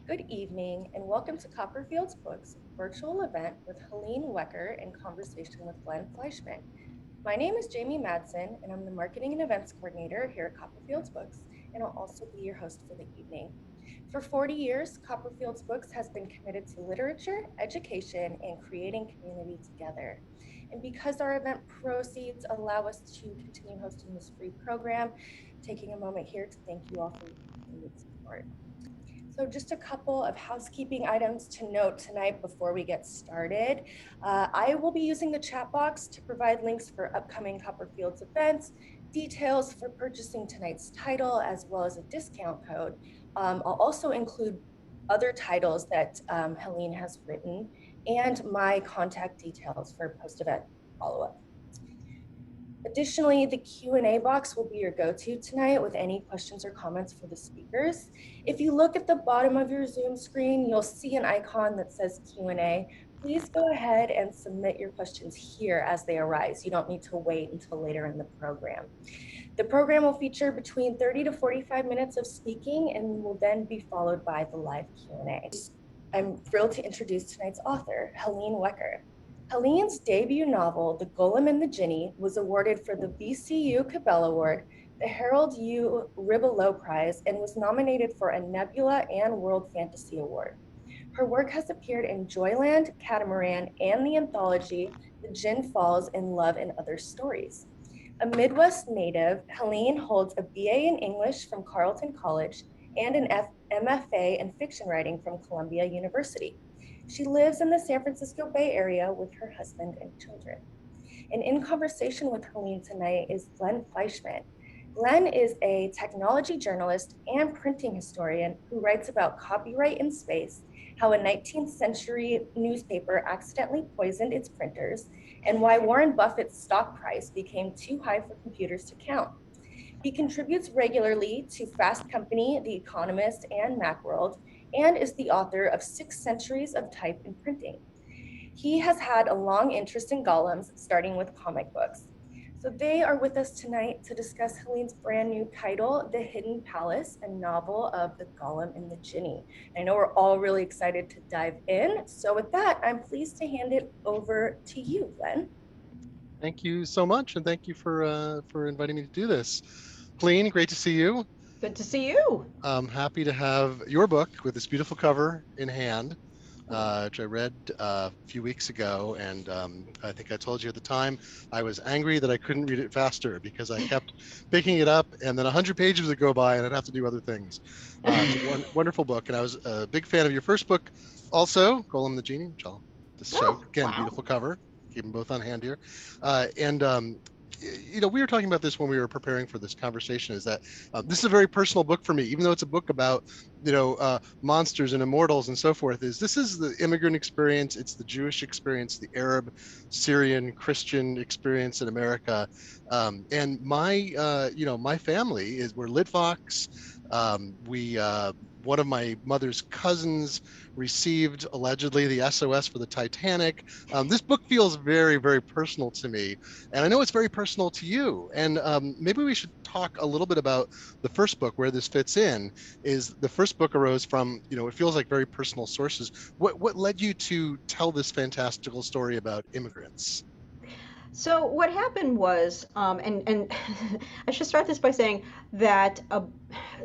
Good evening, and welcome to Copperfield's Books virtual event with Helene Wecker in conversation with Fleishman. My name is Jamie Madsen, and I'm the Marketing and Events Coordinator here at Copperfield's Books, and I'll also be your host for the evening. For 40 years, Copperfield's Books has been committed to literature, education, and creating community together. And because our event proceeds allow us to continue hosting this free program, taking a moment here to thank you all for your continued support. So just a couple of housekeeping items to note tonight before we get started. I will be using the chat box to provide links for upcoming Copperfield's events, details for purchasing tonight's title, as well as a discount code. I'll also include other titles that Helene has written and my contact details for post-event follow-up. Additionally, the Q&A box will be your go-to tonight with any questions or comments for the speakers. If you look at the bottom of your Zoom screen, you'll see an icon that says Q&A. Please go ahead and submit your questions here as they arise. You don't need to wait until later in the program. The program will feature between 30 to 45 minutes of speaking and will then be followed by the live Q&A. I'm thrilled to introduce tonight's author, Helene Wecker. Helene's debut novel, The Golem and the Jinni, was awarded for the VCU Cabell Award, the Harold U. Ribelot Prize, and was nominated for a Nebula and World Fantasy Award. Her work has appeared in Joyland, Catamaran, and the anthology The Gin Falls in Love and Other Stories. A Midwest native, Helene holds a BA in English from Carleton College and an MFA in fiction writing from Columbia University. She lives in the San Francisco Bay Area with her husband and children. And in conversation with Helene tonight is Fleishman. Glenn is a technology journalist and printing historian who writes about copyright in space, how a 19th century newspaper accidentally poisoned its printers, and why Warren Buffett's stock price became too high for computers to count. He contributes regularly to Fast Company, The Economist, and Macworld, and is the author of 6 Centuries of Type and Printing. He has had a long interest in golems, starting with comic books. So they are with us tonight to discuss Helene's brand new title, The Hidden Palace, a novel of the Golem and the Jinni. I know we're all really excited to dive in. So with that, I'm pleased to hand it over to you, Glenn. Thank you so much, and thank you for inviting me to do this. Helene, great to see you. Good to see you. I'm happy to have your book with this beautiful cover in hand, which I read a few weeks ago, and I think I told you at the time I was angry that I couldn't read it faster because I kept picking it up, and then 100 pages would go by, and I'd have to do other things. It's a wonderful book, and I was a big fan of your first book, also Golem the Genie, which I'll just show again. Wow. Beautiful cover. Keep them both on hand here, and we were talking about this when we were preparing for this conversation. Is that this is a very personal book for me, even though it's a book about monsters and immortals and so forth. This is the immigrant experience. It's the Jewish experience, the Arab, Syrian, Christian experience in America. And my family we're Litvox. We one of my mother's cousins received allegedly the SOS for the Titanic. This book feels very, very personal to me, and I know it's very personal to you. And maybe we should talk a little bit about the first book, where this fits in. Is the first book arose from, it feels like very personal sources. What led you to tell this fantastical story about immigrants? So what happened was, and I should start this by saying that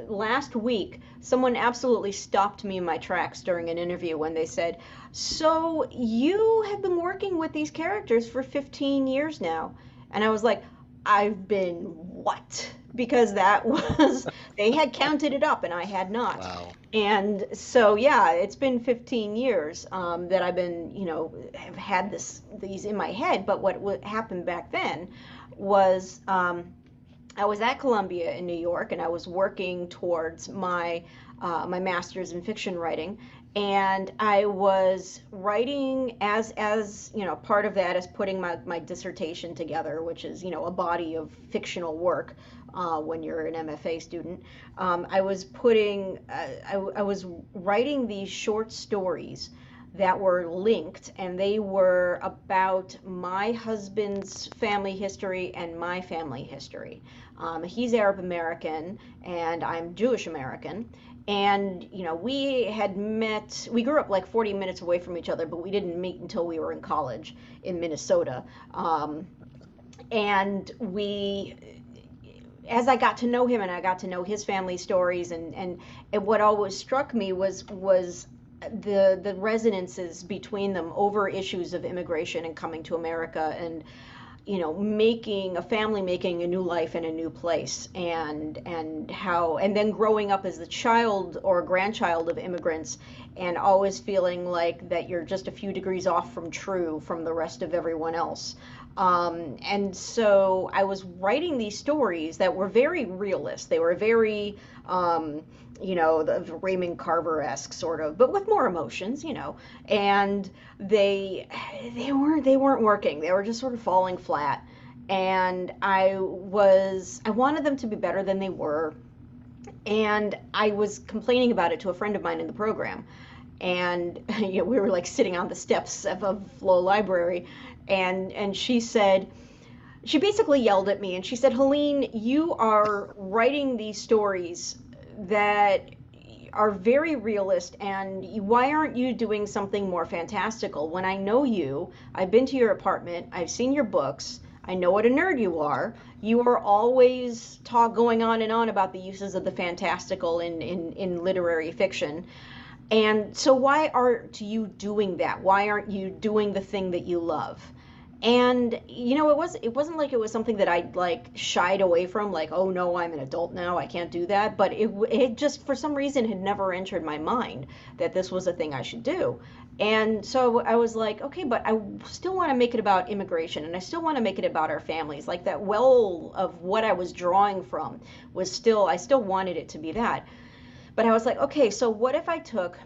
last week someone absolutely stopped me in my tracks during an interview when they said, "So you have been working with these characters for 15 years now," and I was like, "I've been what?" Because that was they had counted it up and I had not. Wow. And so, yeah, it's been 15 years that I've been, have had these in my head. But what happened back then was I was at Columbia in New York, and I was working towards my master's in fiction writing, and I was writing as part of that is putting my dissertation together, which is a body of fictional work. When you're an MFA student, I was I was writing these short stories that were linked, and they were about my husband's family history and my family history. He's Arab American and I'm Jewish American, And we had met, we grew up like 40 minutes away from each other, but we didn't meet until we were in college in Minnesota. And we, as I got to know him and I got to know his family stories, and what always struck me was the resonances between them over issues of immigration and coming to America, and making a family, making a new life in a new place, and how, and then growing up as the child or grandchild of immigrants, and always feeling like that you're just a few degrees off from true from the rest of everyone else. And so I was writing these stories that were very realist. They were very, the Raymond Carver-esque sort of, but with more emotions, and they weren't working. They were just sort of falling flat. And I wanted them to be better than they were. And I was complaining about it to a friend of mine in the program. And we were like sitting on the steps of a Flow Library, and she basically yelled at me and she said, Helene, you are writing these stories that are very realist, and why aren't you doing something more fantastical? When I know you, I've been to your apartment, I've seen your books, I know what a nerd you are. You are always going on and on about the uses of the fantastical in literary fiction. And so why aren't you doing that? Why aren't you doing the thing that you love? And it wasn't like it was something that I like shied away from, like, oh no, I'm an adult now, I can't do that. But it just for some reason had never entered my mind that this was a thing I should do. And so I was like, okay, but I still want to make it about immigration, and I still want to make it about our families. Like that well of what I was drawing from I still wanted it to be that. But I was like, okay, so what if I took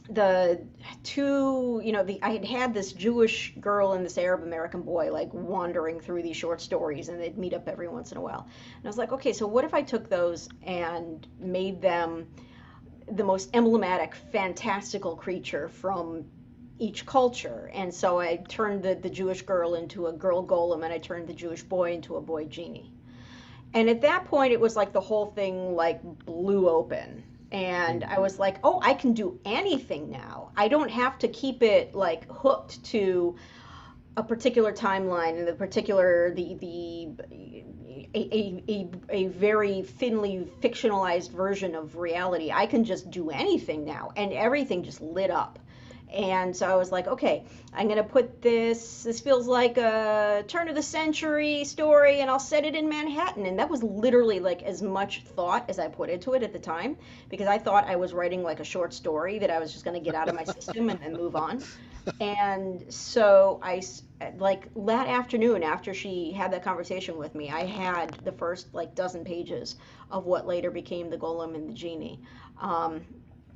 the two, I had this Jewish girl and this Arab American boy like wandering through these short stories, and they'd meet up every once in a while. And I was like, okay, so what if I took those and made them the most emblematic, fantastical creature from each culture? And so I turned the Jewish girl into a girl golem, and I turned the Jewish boy into a boy Jinni. And at that point, it was like the whole thing like blew open. And I was like, oh, I can do anything now. I don't have to keep it like hooked to a particular timeline and the particular a very thinly fictionalized version of reality. I can just do anything now, and everything just lit up. And so I was like, okay, I'm going to put this feels like a turn of the century story, and I'll set it in Manhattan. And that was literally like as much thought as I put into it at the time, because I thought I was writing like a short story that I was just going to get out of my system and then move on. And so like that afternoon after she had that conversation with me, I had the first like dozen pages of what later became the Golem and the Jinni.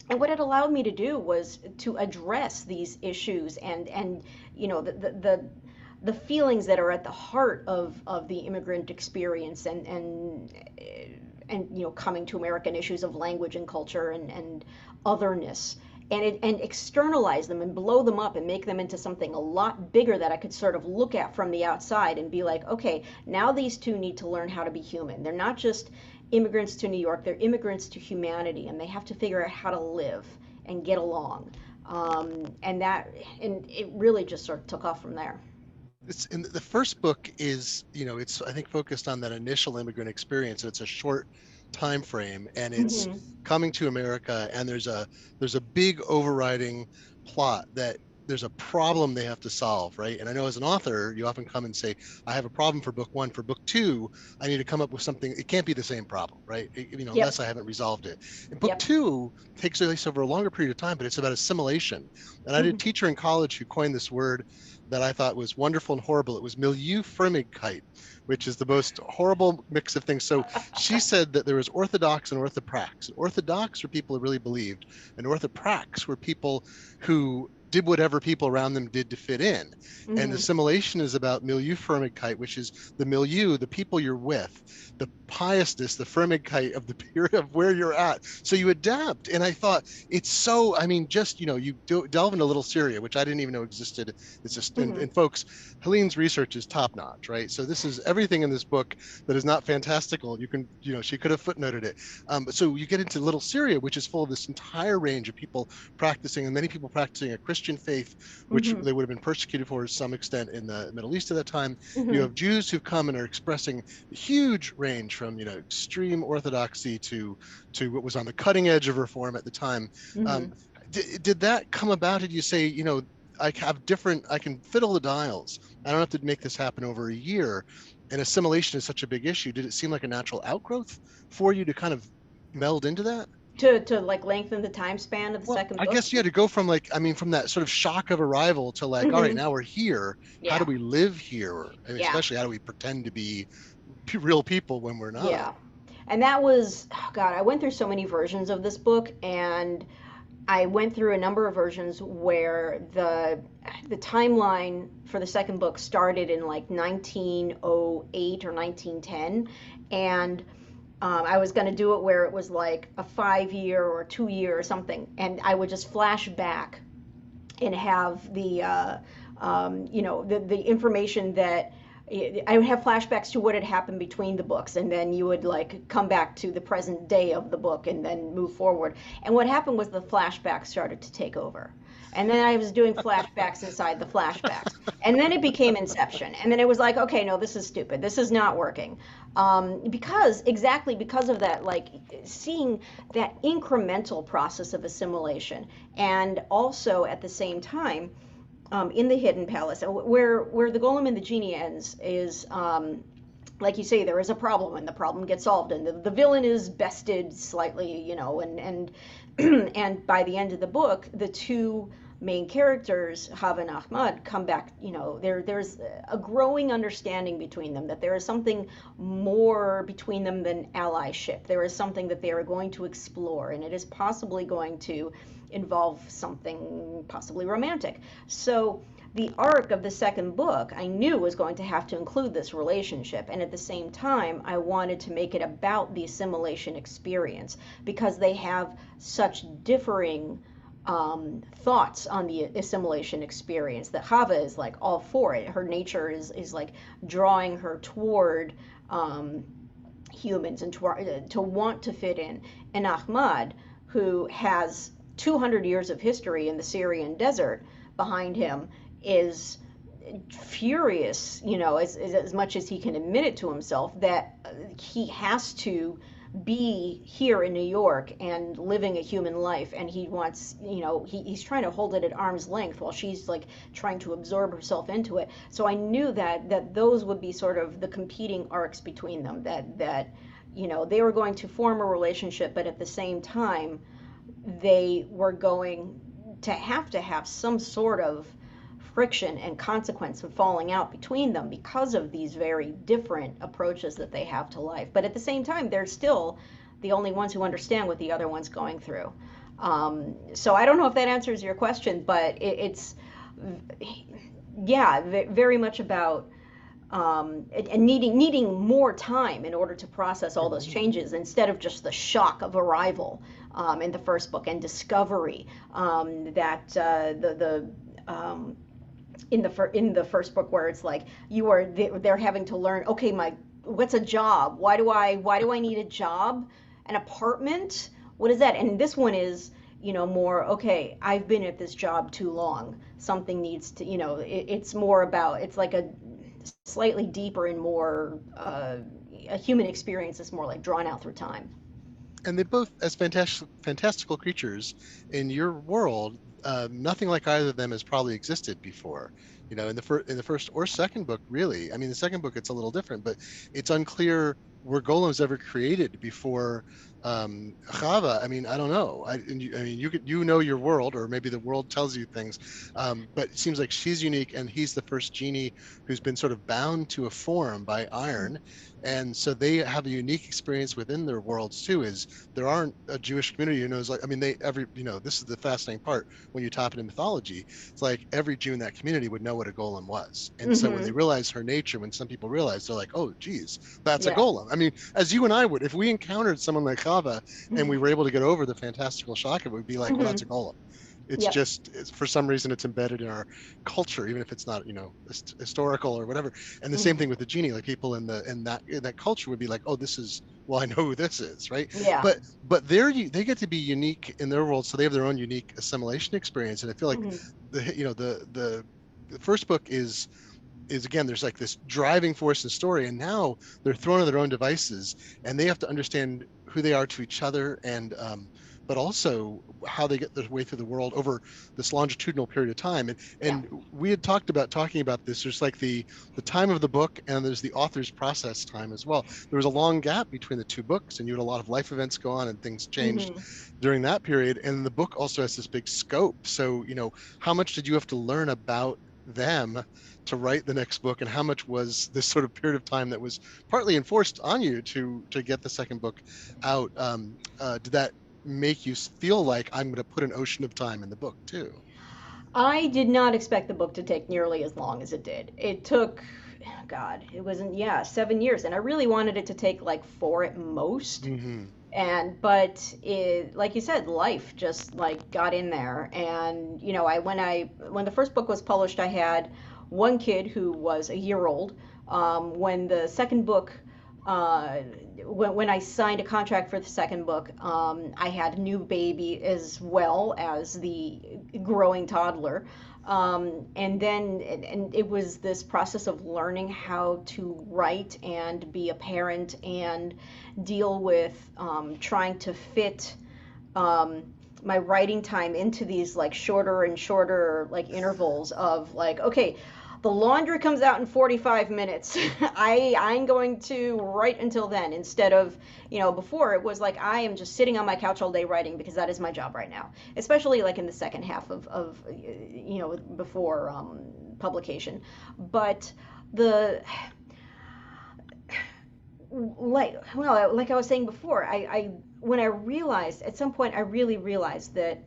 And what it allowed me to do was to address these issues and the feelings that are at the heart of the immigrant experience, and coming to American issues of language and culture and otherness, and externalize them and blow them up and make them into something a lot bigger that I could sort of look at from the outside and be like, okay, now these two need to learn how to be human. They're not just immigrants to New York, they're immigrants to humanity, and they have to figure out how to live and get along. And it really just sort of took off from there. In the first book is, it's, I think, focused on that initial immigrant experience. It's a short time frame, and it's coming to America, and there's a big overriding plot that there's a problem they have to solve, right? And I know as an author, you often come and say, I have a problem for book one. For book two, I need to come up with something. It can't be the same problem, right? Unless I haven't resolved it. And book two takes place over a longer period of time, but it's about assimilation. And I had a teacher in college who coined this word that I thought was wonderful and horrible. It was Milieufremdkeit, which is the most horrible mix of things. So she said that there was orthodox and orthoprax. Orthodox were people who really believed, and orthoprax were people who did whatever people around them did to fit in. And assimilation is about Milieufremdkeit, which is the milieu, the people you're with, the piousness, the Fremdkeit of the period of where you're at. So you adapt. And I thought it's so, just, you delve into Little Syria, which I didn't even know existed. It's this and folks, Helene's research is top notch, right? So this is everything in this book that is not fantastical. You can, she could have footnoted it. But so you get into Little Syria, which is full of this entire range of people practicing, and many people practicing a Christian faith, which they would have been persecuted for to some extent in the Middle East at that time. You have Jews who've come and are expressing a huge range from, extreme orthodoxy to what was on the cutting edge of reform at the time. Did that come about? Did you say, I can fiddle the dials. I don't have to make this happen over a year. And assimilation is such a big issue. Did it seem like a natural outgrowth for you to kind of meld into that? To like lengthen the time span of the second book? I guess, yeah, to go from from that sort of shock of arrival to all right, now we're here. Yeah. How do we live here? And especially how do we pretend to be real people when we're not? Yeah. And that was, oh God, I went through so many versions of this book, and I went through a number of versions where the timeline for the second book started in like 1908 or 1910, and I was going to do it where it was like a 5-year or 2-year or something, and I would just flash back and have the the information that I would have flashbacks to what had happened between the books, and then you would like come back to the present day of the book and then move forward. And what happened was the flashbacks started to take over. And then I was doing flashbacks inside the flashbacks. And then it became Inception. And then it was like, okay, no, this is stupid. This is not working. Because of that, like seeing that incremental process of assimilation. And also at the same time, in the Hidden Palace, where the Golem and the Jinni ends is, like you say, there is a problem, and the problem gets solved, and the villain is bested slightly, and and by the end of the book, the two main characters, Chava and Ahmad, come back. There's a growing understanding between them that there is something more between them than allyship. There is something that they are going to explore, and it is possibly going to involve something possibly romantic. So the arc of the second book I knew was going to have to include this relationship, and at the same time I wanted to make it about the assimilation experience, because they have such differing thoughts on the assimilation experience, that Chava is like all for it. Her nature is like drawing her toward humans and to want to fit in. And Ahmad, who has 200 years of history in the Syrian desert behind him, is furious, as much as he can admit it to himself, that he has to be here in New York and living a human life, and he wants, he's trying to hold it at arm's length while she's like trying to absorb herself into it. So I knew that those would be sort of the competing arcs between them, that they were going to form a relationship, but at the same time they were going to have some sort of friction and consequence of falling out between them because of these very different approaches that they have to life. But at the same time, they're still the only ones who understand what the other one's going through. So I don't know if that answers your question, but it's very much about and needing more time in order to process all those changes, instead of just the shock of arrival in the first book, and discovery that in the first book, where it's like they're having to learn, okay, what's a job? Why do I need a job? An apartment? What is that? And this one is, more, okay, I've been at this job too long. Something needs to, it's more about, it's like a slightly deeper and more a human experience that's more like drawn out through time. And they both, as fantastical creatures in your world, nothing like either of them has probably existed before. In the first or second book, really. I mean, the second book, it's a little different, but it's unclear were golems ever created before Chava. I mean, I don't know. You know your world, or maybe the world tells you things, but it seems like she's unique, and he's the first genie who's been sort of bound to a form by iron. And so they have a unique experience within their worlds too. Is there aren't a Jewish community who knows, like, I mean, this is the fascinating part when you tap into mythology. It's like every Jew in that community would know what a golem was. And so when they realize her nature, when some people realize, they're like, oh geez, that's a golem. I mean, as you and I would, if we encountered someone like Chava and we were able to get over the fantastical shock, it would be like, well, that's a golem. It's Yep. just for some reason it's embedded in our culture, even if it's not, historical or whatever. And the same Mhm. thing with the genie. Like people in that culture would be like, oh, this is, well, I know who this is, right? Yeah. But they get to be unique in their world, so they have their own unique assimilation experience. And I feel like Mhm. the first book is again, there's like this driving force in the story, and now they're thrown to their own devices, and they have to understand who they are to each other, and but also how they get their way through the world over this longitudinal period of time. Yeah. And we had talking about this. There's like the time of the book, and there's the author's process time as well. There was a long gap between the two books, and you had a lot of life events go on, and things changed Mhm. during that period. And the book also has this big scope. So how much did you have to learn about them to write the next book, and how much was this sort of period of time that was partly enforced on you to get the second book out? Did that make you feel like I'm going to put an ocean of time in the book too? I did not expect the book to take nearly as long as it did. It took, God, it wasn't, yeah, 7 years. And I really wanted it to take like four at most. Mm-hmm. But like you said, life just like got in there. And, when the first book was published, I had one kid who was a year old. When the second book, uh, when I signed a contract for the second book, I had a new baby as well as the growing toddler. And it was this process of learning how to write and be a parent and deal with trying to fit um, my writing time into these like shorter and shorter like intervals of like, okay, the laundry comes out in 45 minutes. I'm going to write until then, instead of, before it was like I am just sitting on my couch all day writing because that is my job right now, especially like in the second half of before publication. But the like I was saying before, I when I realized at some point, I really realized that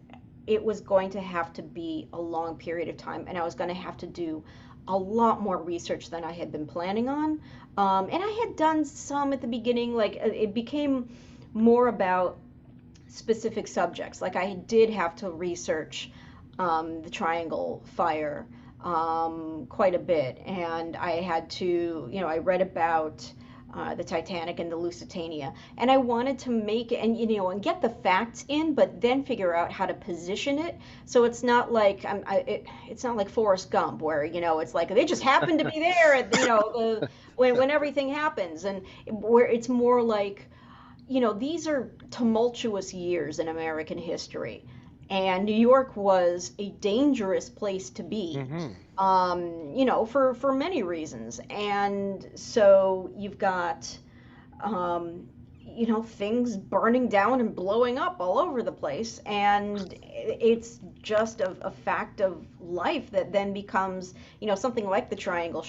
it was going to have to be a long period of time, and I was going to have to do a lot more research than I had been planning on. And I had done some at the beginning. Like it became more about specific subjects. Like I did have to research the triangle fire quite a bit, and I had to, I read about the Titanic and the Lusitania, and I wanted to make it and get the facts in, but then figure out how to position it so it's not like it's not like Forrest Gump where it's like they just happen to be there at when everything happens, and where it's more like these are tumultuous years in American history, and New York was a dangerous place to be, Mm-hmm. for many reasons. And so you've got um, things burning down and blowing up all over the place. And it's just a fact of life that then becomes, something like the Triangle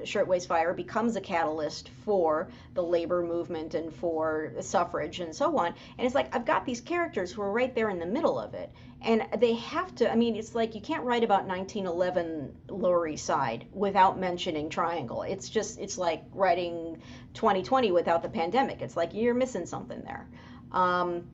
Shirtwaist Fire becomes a catalyst for the labor movement and for suffrage and so on. And it's like, I've got these characters who are right there in the middle of it. And they have to, I mean, it's like you can't write about 1911 Lower East Side without mentioning Triangle. It's like writing 2020 without the pandemic. It's like you're missing something there. Um,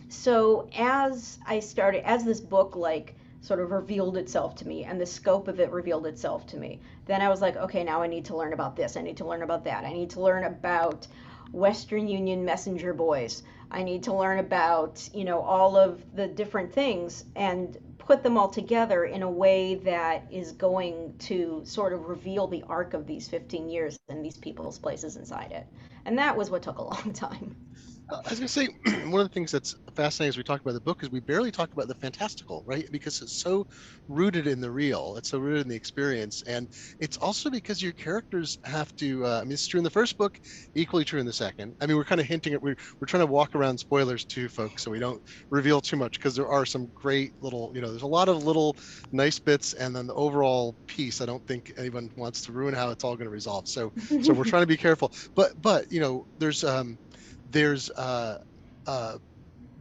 so as this book like sort of revealed itself to me and the scope of it revealed itself to me, then I was like, okay, now I need to learn about this. I need to learn about that. I need to learn about Western Union messenger boys. I need to learn about, all of the different things and put them all together in a way that is going to sort of reveal the arc of these 15 years and these people's places inside it. And that was what took a long time. I was going to say, one of the things that's fascinating as we talk about the book is we barely talk about the fantastical, right? Because it's so rooted in the real, it's so rooted in the experience. And it's also because your characters have to, I mean, it's true in the first book, equally true in the second. I mean, we're kind of hinting at, we're trying to walk around spoilers too, folks, so we don't reveal too much, because there are some great little, there's a lot of little nice bits. And then the overall piece, I don't think anyone wants to ruin how it's all going to resolve. So we're trying to be careful. But, there's uh,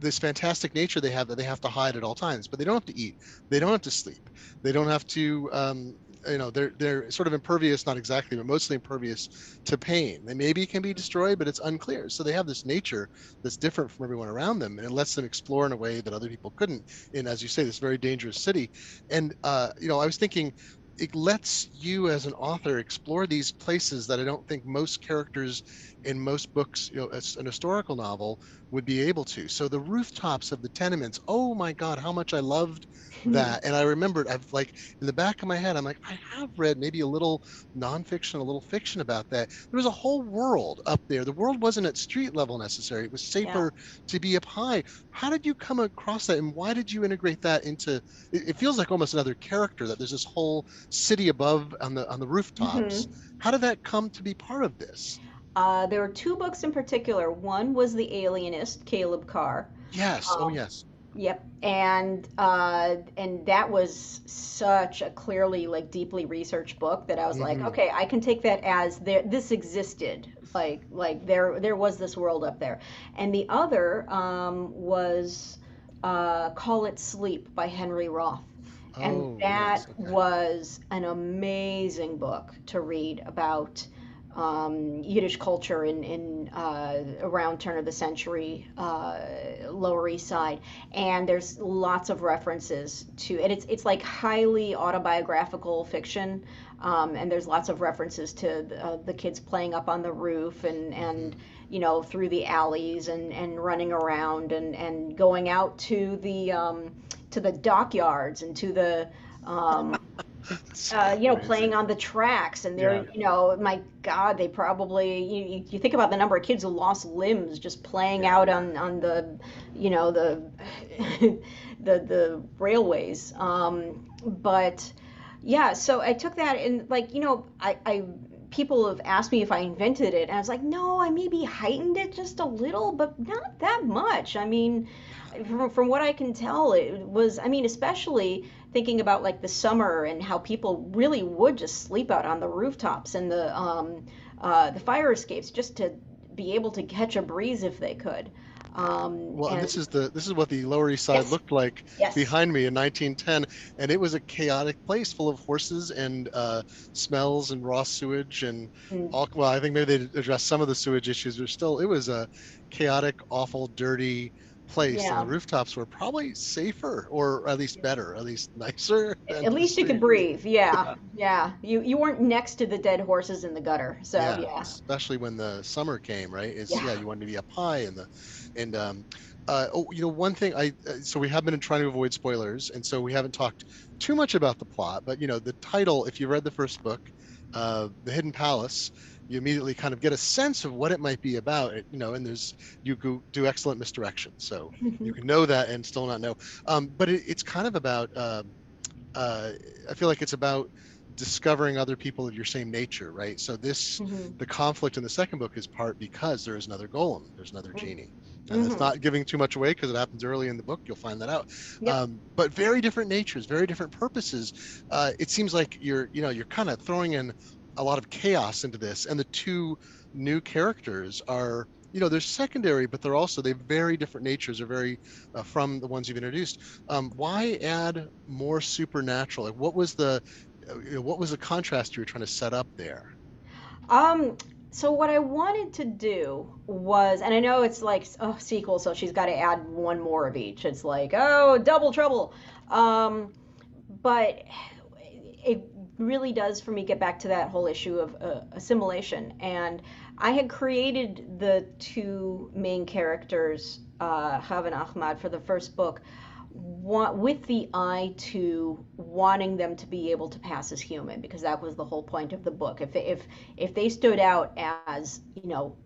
this fantastic nature they have that they have to hide at all times, but they don't have to eat, they don't have to sleep, they don't have to they're sort of impervious, not exactly, but mostly impervious to pain. They maybe can be destroyed, but it's unclear. So they have this nature that's different from everyone around them, and it lets them explore in a way that other people couldn't in, as you say, this very dangerous city. And I was thinking, it lets you as an author explore these places that I don't think most characters in most books, as an historical novel, would be able to. So the rooftops of the tenements, oh my God, how much I loved that. And I remembered, I've like in the back of my head, I'm like, I have read maybe a little nonfiction, a little fiction about that. There was a whole world up there. The world wasn't at street level necessarily. It was Yeah. safer to be up high. How did you come across that, and why did you integrate that into? It feels like almost another character, that there's this whole city above on the rooftops. Hmm. How did that come to be part of this? There were two books in particular. One was The Alienist, Caleb Carr. Yes. Oh, Um, yes. Yep, and that was such a clearly like deeply researched book that I was like, Hmm. okay, I can take that as there this existed, like there was this world up there. And the other was Call It Sleep by Henry Roth, and Oh, that yes. Okay. was an amazing book to read about Yiddish culture in around turn of the century Lower East Side, and there's lots of references to, and it's like highly autobiographical fiction, and there's lots of references to the kids playing up on the roof and Hmm. through the alleys and running around and going out to the dockyards and to the um, So playing crazy. on the tracks, and they're, Yeah. my God, they probably, you think about the number of kids who lost limbs just playing Yeah. out on the, the, the railways. But yeah, so I took that and like, people have asked me if I invented it, and I was like, no, I maybe heightened it just a little, but not that much. I mean, from what I can tell, it was, I mean, especially thinking about like the summer and how people really would just sleep out on the rooftops and the fire escapes just to be able to catch a breeze if they could. Well, and And this is what the Lower East Side yes, looked like yes. behind me in 1910, and it was a chaotic place full of horses and smells and raw sewage and Mm, all. Well, I think maybe they addressed some of the sewage issues, but still, it was a chaotic, awful, dirty place, and the yeah. rooftops were probably safer, or at least better, at least nicer than At the least you could streets. breathe. Yeah, Yeah. yeah. You weren't next to the dead horses in the gutter. So Yeah, yeah, especially when the summer came, right? It's, yeah. yeah, you wanted to be up high and oh, one thing so we have been trying to avoid spoilers, and so we haven't talked too much about the plot, but the title, if you read the first book, The Hidden Palace, you immediately kind of get a sense of what it might be about, and you go do excellent misdirection. So you can know that and still not know. But it's kind of about uh, I feel like it's about discovering other people of your same nature, right? So Hmm. the conflict in the second book is part because there is another golem, there's another genie, and that's Hmm. not giving too much away because it happens early in the book. You'll find that out. Yep. But very different natures, very different purposes. It seems like you're kind of throwing in a lot of chaos into this, and the two new characters are. They're secondary, but they have very different natures. They're very from the ones you've introduced. Why add more supernatural? Like, what was the contrast you were trying to set up there? Um, so what I wanted to do was, and I know it's like a sequel, so she's got to add one more of each. It's like, oh, double trouble. Um, but it really does for me get back to that whole issue of assimilation. And I had created the two main characters, Chava and Ahmad, for the first book, with the eye to wanting them to be able to pass as human, because that was the whole point of the book. If they stood out as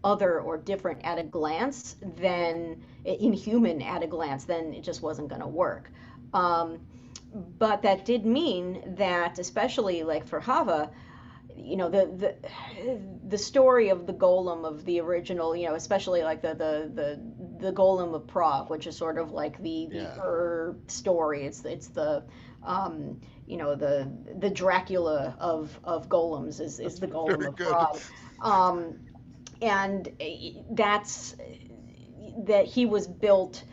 other or different at a glance, then inhuman at a glance, then it just wasn't going to work. Um, but that did mean that, especially like for Hava, the story of the golem of the original, especially like the golem of Prague, which is sort of like the Yeah. story. It's the the Dracula of golems is the golem Very of good. Prague. And that's that he was built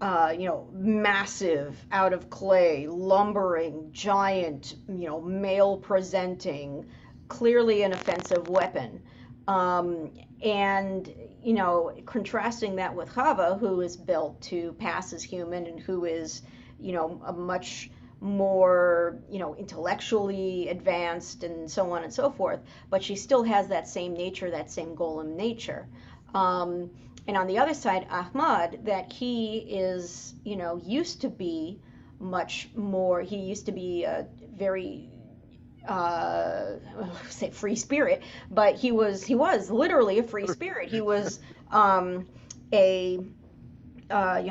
massive, out of clay, lumbering, giant, male presenting, clearly an offensive weapon. Um, and, contrasting that with Chava, who is built to pass as human and who is, a much more, intellectually advanced and so on and so forth, but she still has that same nature, that same golem nature. Um, and on the other side, Ahmad, that he is, used to be much more, he used to be a very, say free spirit, but he was literally a free spirit. He was a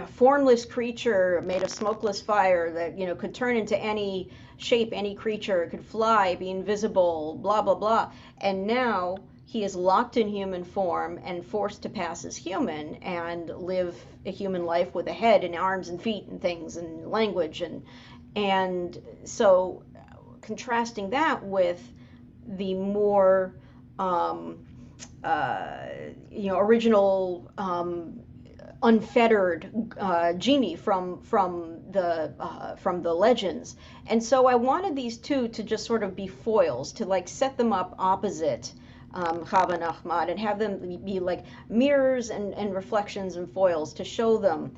formless creature made of smokeless fire that could turn into any shape, any creature, could fly, be invisible, blah blah blah. And now he is locked in human form and forced to pass as human and live a human life with a head and arms and feet and things and language and so contrasting that with the more original unfettered Jinni from the legends. And so I wanted these two to just sort of be foils, to like set them up opposite Chava and Ahmad, and have them be like mirrors and reflections and foils to show them,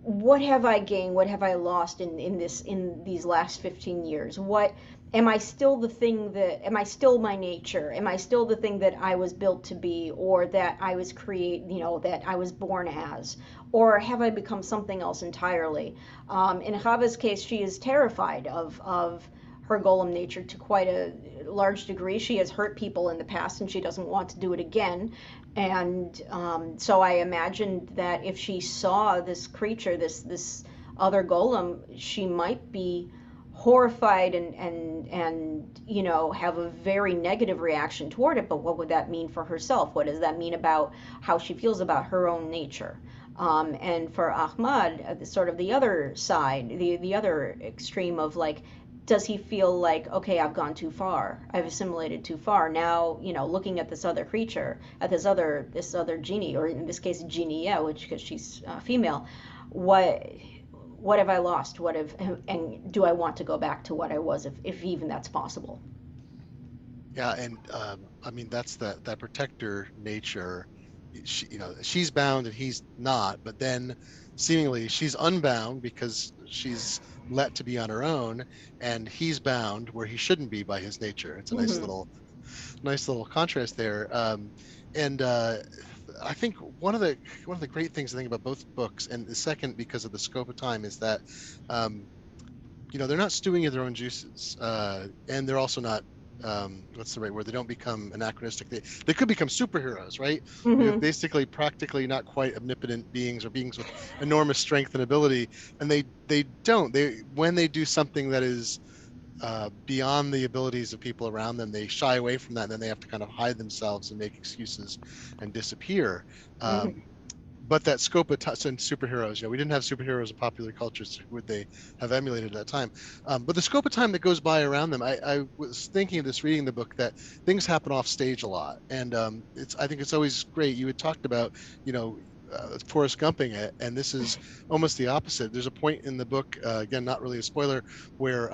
what have I gained, what have I lost in these last 15 years? What am I still the thing that am I still my nature? Am I still the thing that I was built to be, or that I was that I was born as? Or have I become something else entirely? In Chava's case, she is terrified of her golem nature to quite a large degree. She has hurt people in the past and she doesn't want to do it again. And so I imagined that if she saw this creature, this other golem, she might be horrified and have a very negative reaction toward it. But what would that mean for herself? What does that mean about how she feels about her own nature? And for Ahmad, sort of the other side, the other extreme of like, does he feel like, okay, I've gone too far, I've assimilated too far now, looking at this other creature, at this other Jinni, or in this case Jinni, yeah, which, because she's female, what have I lost, and do I want to go back to what I was, if even that's possible? Yeah, and I mean that's that protector nature. She's bound and he's not, but then seemingly she's unbound because she's let to be on her own, and he's bound where he shouldn't be by his nature. It's a Mm-hmm. nice little contrast there. And I think one of the great things I think about both books, and the second because of the scope of time, is that um, they're not stewing in their own juices, and they're also not what's the right word? They don't become anachronistic. They could become superheroes, right? Mm-hmm. Basically, practically not quite omnipotent beings, or beings with enormous strength and ability, and they don't. When they do something that is beyond the abilities of people around them, they shy away from that, and then they have to kind of hide themselves and make excuses and disappear. Mm-hmm. But that scope of and superheroes, we didn't have superheroes in popular cultures. So would they have emulated at that time? But the scope of time that goes by around them, I was thinking of this reading the book, that things happen off stage a lot, and I think it's always great. You had talked about, Forrest Gumping it, and this is almost the opposite. There's a point in the book, again, not really a spoiler, where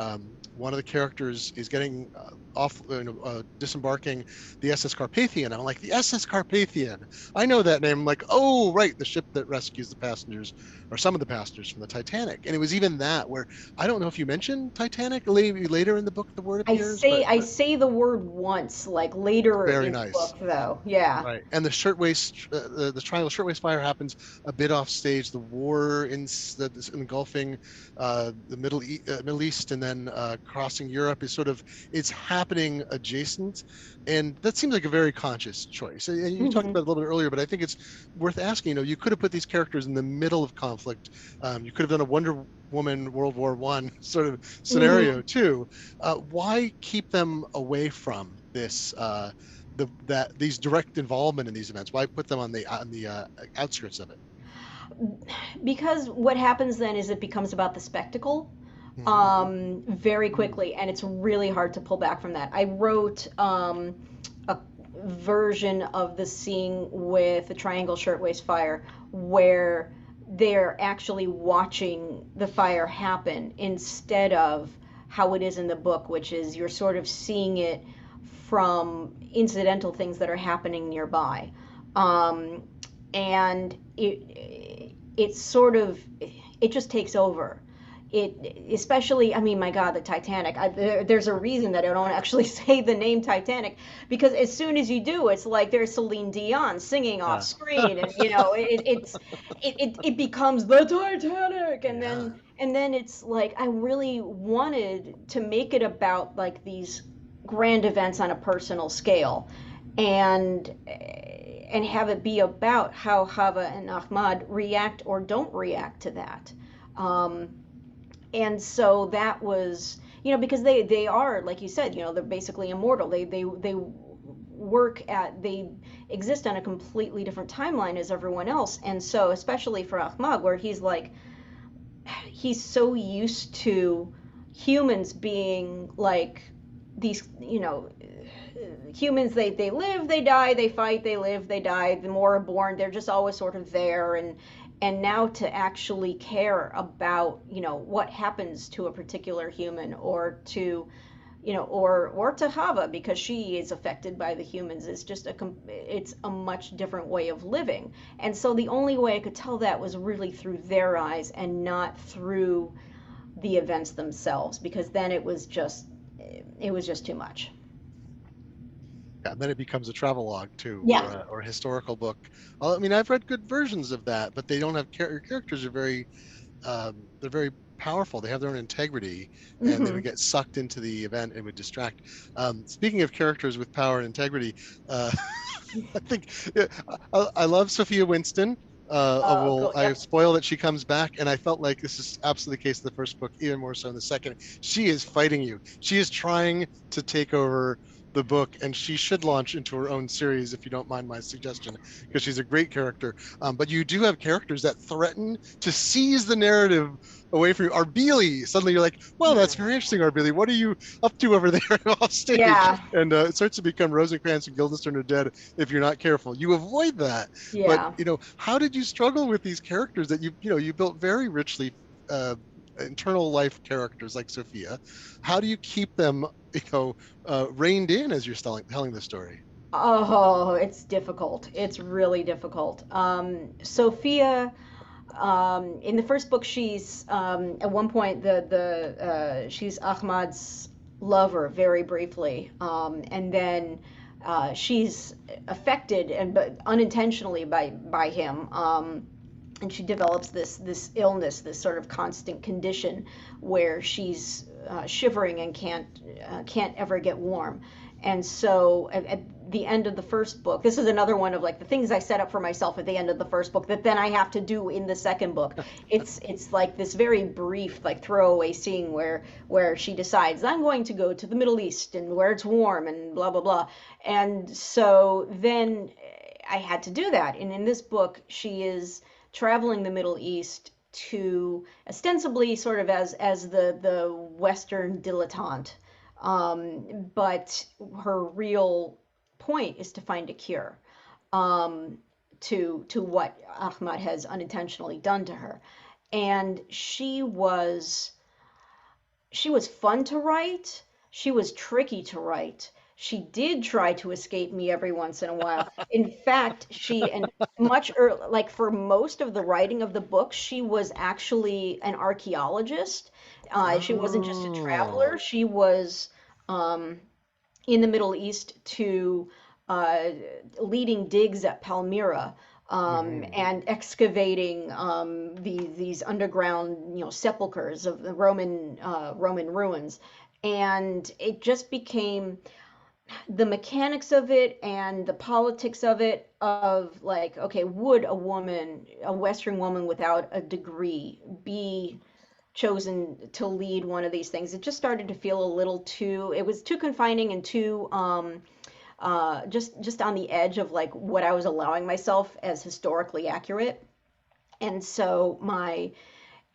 one of the characters is getting disembarking the SS Carpathian. I'm like, the SS Carpathian, I know that name. I'm like, oh, right, the ship that rescues the passengers, or some of the passengers, from the Titanic. And it was even that where, I don't know if you mentioned Titanic later in the book, the word I appears, say I say the word once, like later very in the nice. book, though. Yeah. Right, and the shirtwaist, the triangle shirtwaist fire happens a bit off stage. The war that's engulfing the Middle East, and then crossing Europe, is sort of, it's happening adjacent, and that seems like a very conscious choice. And you talked Mm-hmm. about it a little bit earlier, but I think it's worth asking. You could have put these characters in the middle of conflict. You could have done a Wonder Woman World War One sort of Mm-hmm. scenario too. Why keep them away from this? These direct involvement in these events? Why put them on the outskirts of it? Because what happens then is it becomes about the spectacle Hmm. very quickly, and it's really hard to pull back from that. I wrote a version of the scene with the triangle shirtwaist fire where they're actually watching the fire happen instead of how it is in the book, which is you're sort of seeing it from incidental things that are happening nearby. Um, and it's sort of, it just takes over. It, especially, I mean, my God, the Titanic. There's a reason that I don't actually say the name Titanic, because as soon as you do, it's like there's Celine Dion singing off Yeah. screen, and it becomes the Titanic, Yeah. and then it's like I really wanted to make it about like these grand events on a personal scale, and have it be about how Chava and Ahmad react or don't react to that. Um, and so that was, because they are, like you said, they're basically immortal. They work at, they exist on a completely different timeline as everyone else. And so especially for Ahmad, where he's so used to humans being like these, humans, they live, they die, they fight, they live, they die, the more are born, they're just always sort of there. And now to actually care about, what happens to a particular human, or to, or to Hava, because she is affected by the humans, is just it's a much different way of living. And so the only way I could tell that was really through their eyes and not through the events themselves, because then it was just too much. Yeah, and then it becomes a travelogue too, Yeah. or a historical book. I mean, I've read good versions of that, but they don't have characters are very they're very powerful. They have their own integrity, and they Hmm. would get sucked into the event and would distract. Speaking of characters with power and integrity, uh, I think I love Sophia Winston. Cool. I Yep. spoil that she comes back, and I felt like this is absolutely the case in the first book, even more so in the second. She is fighting you. She is trying to take over the book, and she should launch into her own series if you don't mind my suggestion, because she's a great character. But you do have characters that threaten to seize the narrative away from you. Arbili, suddenly you're like, well, that's very interesting, Arbili. What are you up to over there off stage? Yeah. And it starts to become Rosencrantz and Guildenstern are dead if you're not careful. You avoid that. But Yeah. how did you struggle with these characters that you built very richly uh, internal life characters like Sophia? How do you keep them reined in as you're telling the story? Oh, it's difficult. It's really difficult. Sophia, in the first book, she's at one point she's Ahmad's lover very briefly, and then she's affected and but unintentionally by him. And she develops this illness, this sort of constant condition where she's shivering and can't ever get warm. And so at the end of the first book, this is another one of like the things I set up for myself at the end of the first book that then I have to do in the second book. It's like this very brief like throwaway scene where she decides I'm going to go to the Middle East and where it's warm and blah blah blah. And so then I had to do that. And in this book, she is traveling the Middle East to ostensibly sort of as the Western dilettante, but her real point is to find a cure, um, to what Ahmad has unintentionally done to her. And she was fun to write. She was tricky to write. She did try to escape me every once in a while. In fact, and much early, like for most of the writing of the book, she was actually an archaeologist. She wasn't just a Oh. traveler. She was um, in the Middle East to uh, leading digs at Palmyra, Hmm. and excavating these underground, sepulchers of the Roman ruins, and it just became the mechanics of it and the politics of it, of like, okay, would a Western woman without a degree be chosen to lead one of these things? It just started to feel a little too, it was too confining and too just on the edge of like what I was allowing myself as historically accurate. And so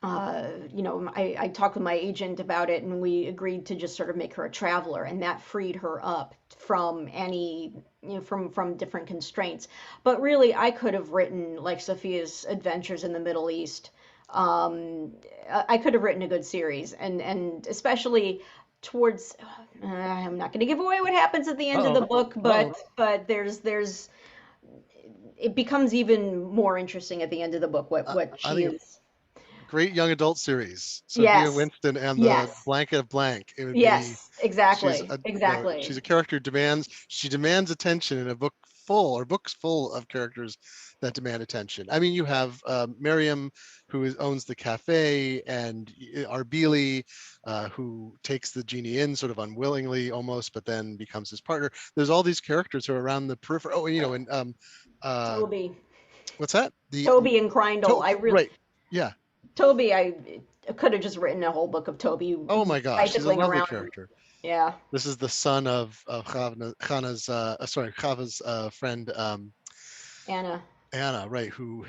I talked with my agent about it, and we agreed to just sort of make her a traveler, and that freed her up from any, from different constraints. But really, I could have written like Sophia's adventures in the Middle East. I could have written a good series, and especially towards. I'm not going to give away what happens at the end of the Uh-oh. book, Uh-oh. but there's it becomes even more interesting at the end of the book what I she think is. great young adult series, Sophia Yes. Winston and the Yes. Blanket of Blank. It would be Yes, exactly, she's exactly. a character she demands attention in a book full or books full of characters that demand attention. I mean, you have Miriam, who owns the cafe, and Arbili, who takes the genie in sort of unwillingly almost, but then becomes his partner. There's all these characters who are around the periphery. Oh, and uh, Toby, what's that? The Toby and Kreindel. right, yeah. Toby, I could have just written a whole book of Toby Oh my gosh, he's a bicycling lovely around. character. Yeah, This is the son of Chava's friend, Anna. Anna, right? Who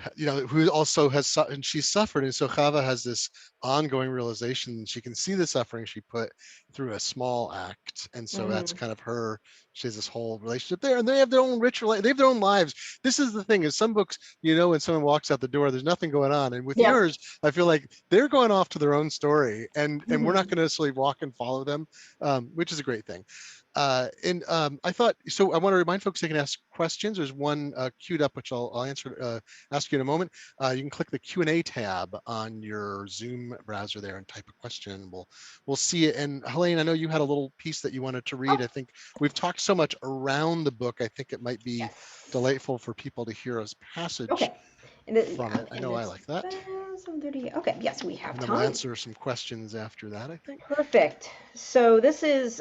also and she's suffered, and so Chava has this ongoing realization. She can see the suffering she put through a small act, and so that's Hmm. kind of her. She has this whole relationship there, and they have their own ritual. They have their own lives. This is the thing: is some books, when someone walks out the door, there's nothing going on, and with Yep. yours, I feel like they're going off to their own story, and we're not Hmm. going to necessarily walk and follow them, which is a great thing. And I thought, so I want to remind folks they can ask questions. There's one queued up, which I'll answer, ask you in a moment. You can click the Q&A tab on your Zoom browser there and type a question, and we'll see it. And Helene, I know you had a little piece that you wanted to read. Oh, I think we've talked so much around the book. I think it might be yes. delightful for people to hear a passage Okay. And it, from yeah, it. I and know I it's like that. 7:30. Okay, yes, we have And then we'll time. answer some questions after that, I think. Perfect. So this is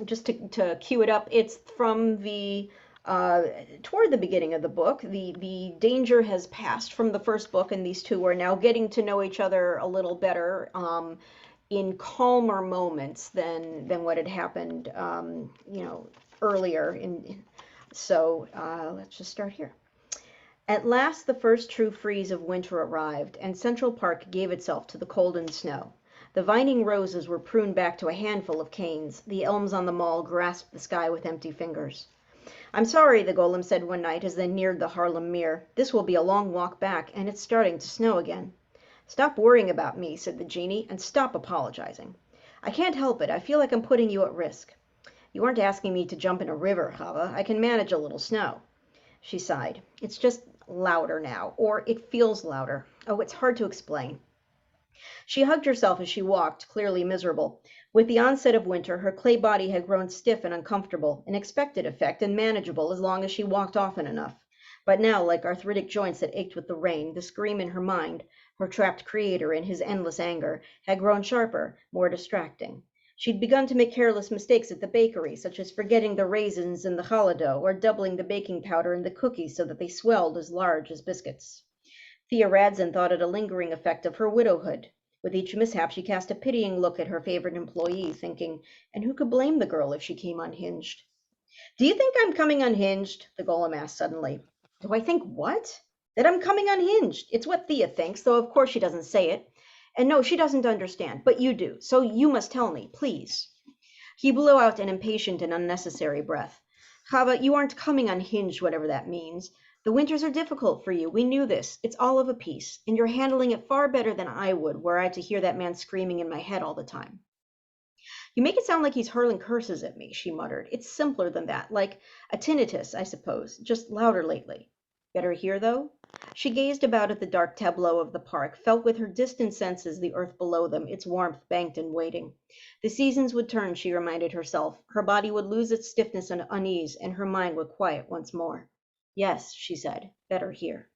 just to cue it up. It's from the uh, toward the beginning of the book. The danger has passed from the first book, and these two are now getting to know each other a little better in calmer moments than what had happened, earlier. So let's just start here. At last the first true freeze of winter arrived, and Central Park gave itself to the cold and snow. The vining roses were pruned back to a handful of canes, the elms on the mall grasped the sky with empty fingers. "I'm sorry," the Golem said one night as they neared the Harlem Mere. "This will be a long walk back, and it's starting to snow again." "Stop worrying about me," said the genie, "and stop apologizing." "I can't help it. I feel like I'm putting you at risk." "You aren't asking me to jump in a river, Chava. I can manage a little snow." She sighed. "It's just louder now, or it feels louder. Oh, it's hard to explain." She hugged herself as she walked, clearly miserable. With the onset of winter her clay body had grown stiff and uncomfortable, an expected effect and manageable as long as she walked often enough. But now, like arthritic joints that ached with the rain, the scream in her mind, her trapped creator in his endless anger, had grown sharper, more distracting. She'd begun to make careless mistakes at the bakery, such as forgetting the raisins in the challah dough, or doubling the baking powder in the cookies so that they swelled as large as biscuits. Thea Radson thought it a lingering effect of her widowhood. With each mishap she cast a pitying look at her favorite employee, thinking, and who could blame the girl if she came unhinged? "Do you think I'm coming unhinged?" the Golem asked suddenly. "Do I think what?" "That I'm coming unhinged. It's what Thea thinks, though of course she doesn't say it. And no, she doesn't understand, but you do, so you must tell me, please." He blew out an impatient and unnecessary breath. "Chava, you aren't coming unhinged, whatever that means. The winters are difficult for you. We knew this. It's all of a piece. And you're handling it far better than I would, were I to hear that man screaming in my head all the time." "You make it sound like he's hurling curses at me," she muttered. "It's simpler than that. Like a tinnitus, I suppose, just louder lately. Better here, though?" She gazed about at the dark tableau of the park, felt with her distant senses the earth below them, its warmth banked and waiting. The seasons would turn, she reminded herself. Her body would lose its stiffness and unease, and her mind would quiet once more. "Yes," she said, "better here."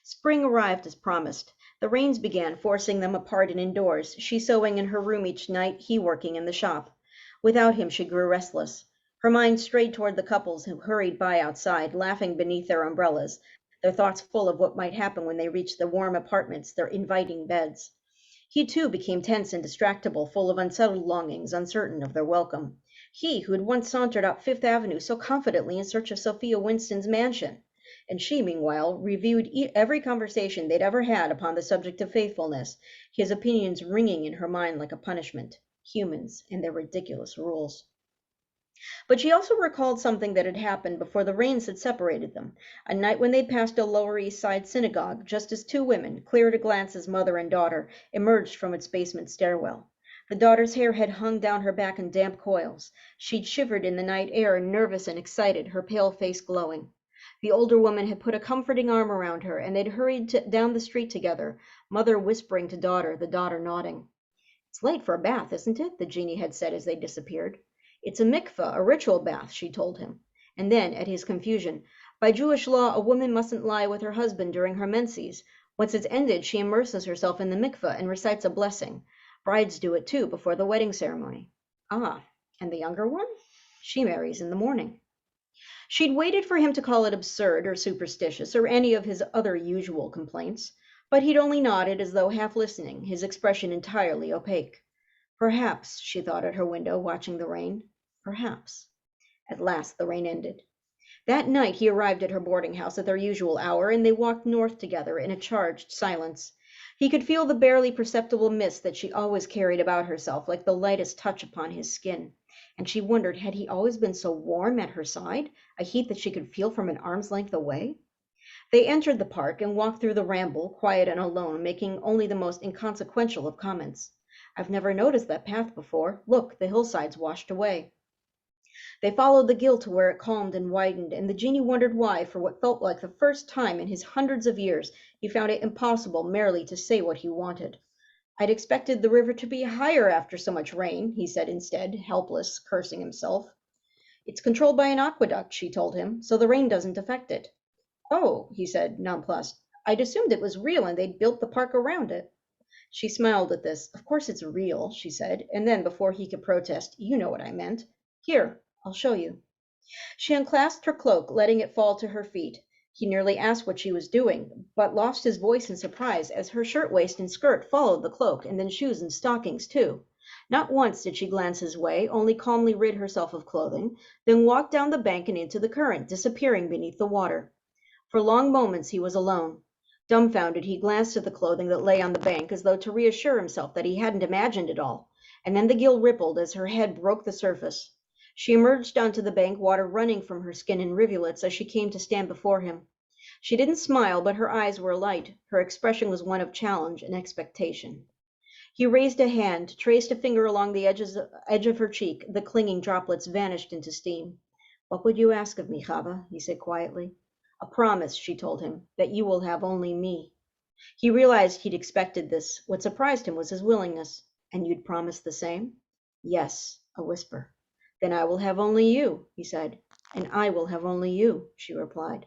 Spring arrived as promised. The rains began, forcing them apart and indoors, she sewing in her room each night, he working in the shop. Without him she grew restless. Her mind strayed toward the couples who hurried by outside, laughing beneath their umbrellas, their thoughts full of what might happen when they reached the warm apartments, their inviting beds. He too became tense and distractible, full of unsettled longings, uncertain of their welcome. He who had once sauntered up Fifth Avenue so confidently in search of Sophia Winston's mansion. And she, meanwhile, reviewed every conversation they'd ever had upon the subject of faithfulness, his opinions ringing in her mind like a punishment. Humans and their ridiculous rules. But she also recalled something that had happened before the rains had separated them, a night when they'd passed a Lower East Side synagogue just as two women, clear at a glance as mother and daughter, emerged from its basement stairwell. The daughter's hair had hung down her back in damp coils. She'd shivered in the night air, nervous and excited, her pale face glowing. The older woman had put a comforting arm around her, and they'd hurried down the street together, mother whispering to daughter, the daughter nodding. "It's late for a bath, isn't it?" the Jinni had said as they disappeared. "It's a mikveh, a ritual bath," she told him. And then, at his confusion, "By Jewish law, a woman mustn't lie with her husband during her menses. Once it's ended, she immerses herself in the mikveh and recites a blessing. Brides do it too before the wedding ceremony." "Ah, and the younger one?" "She marries in the morning." She'd waited for him to call it absurd or superstitious or any of his other usual complaints, but he'd only nodded as though half listening, his expression entirely opaque. Perhaps, she thought at her window, watching the rain. Perhaps. At last the rain ended. That night he arrived at her boarding house at their usual hour, and they walked north together in a charged silence. He could feel the barely perceptible mist that she always carried about herself, like the lightest touch upon his skin. And she wondered, had he always been so warm at her side, a heat that she could feel from an arm's length away? They entered the park and walked through the ramble, quiet and alone, making only the most inconsequential of comments. "I've never noticed that path before. Look, the hillside's washed away." They followed the gill to where it calmed and widened, and the Jinni wondered why, for what felt like the first time in his hundreds of years, he found it impossible merely to say what he wanted. "I'd expected the river to be higher after so much rain," he said instead, helpless, cursing himself. "It's controlled by an aqueduct," she told him, "so the rain doesn't affect it." "Oh," he said, nonplussed. "I'd assumed it was real and they'd built the park around it." She smiled at this. "Of course it's real," she said, and then, before he could protest, "You know what I meant. Here, I'll show you." She unclasped her cloak, letting it fall to her feet. He nearly asked what she was doing, but lost his voice in surprise as her shirtwaist and skirt followed the cloak, and then shoes and stockings too. Not once did she glance his way, only calmly rid herself of clothing, then walked down the bank and into the current, disappearing beneath the water. For long moments he was alone. Dumbfounded, he glanced at the clothing that lay on the bank as though to reassure himself that he hadn't imagined it all, and then the gill rippled as her head broke the surface. She emerged onto the bank, water running from her skin in rivulets as she came to stand before him. She didn't smile, but her eyes were alight. Her expression was one of challenge and expectation. He raised a hand, traced a finger along the edge of her cheek. The clinging droplets vanished into steam. "What would you ask of me, Chava?" he said quietly. "A promise," she told him, "that you will have only me." He realized he'd expected this. What surprised him was his willingness. "And you'd promise the same?" "Yes," a whisper. "Then I will have only you," he said. "And I will have only you," she replied.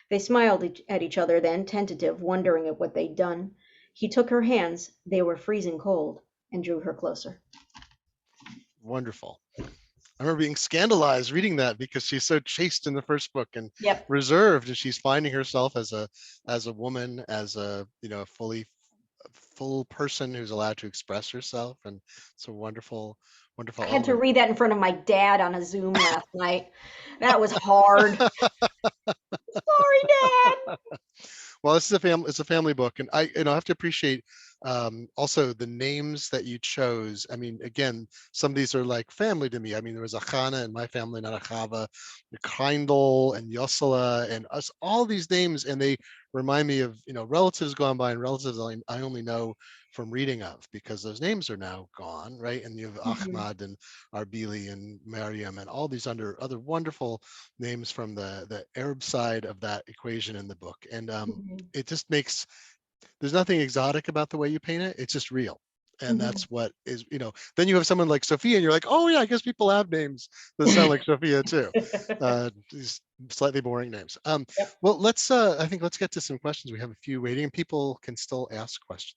They smiled at each other then, tentative, wondering at what they'd done. He took her hands, they were freezing cold, and drew her closer. Wonderful. I remember being scandalized reading that because she's so chaste in the first book and Yep. reserved, and she's finding herself as a woman, as a full person who's allowed to express herself, and it's a wonderful I had to element. read that in front of my dad on a Zoom last night. That was hard. Sorry, Dad. Well, this is it's a family book, and I have to appreciate also the names that you chose. I mean, again, some of these are like family to me. I mean, there was a Chana in my family, not a Chava, Kreindel and Yossele and us, all these names, and they remind me of relatives gone by and relatives I only know from reading of, because those names are now gone, right? And you have Ahmad and Arbili and Mariam and all these other wonderful names from the Arab side of that equation in the book. And it just makes, there's nothing exotic about the way you paint it. It's just real. And that's what is, then you have someone like Sophia and you're like, oh yeah, I guess people have names that sound like Sophia too. These slightly boring names. Yep. Well, I think let's get to some questions. We have a few waiting, and people can still ask questions.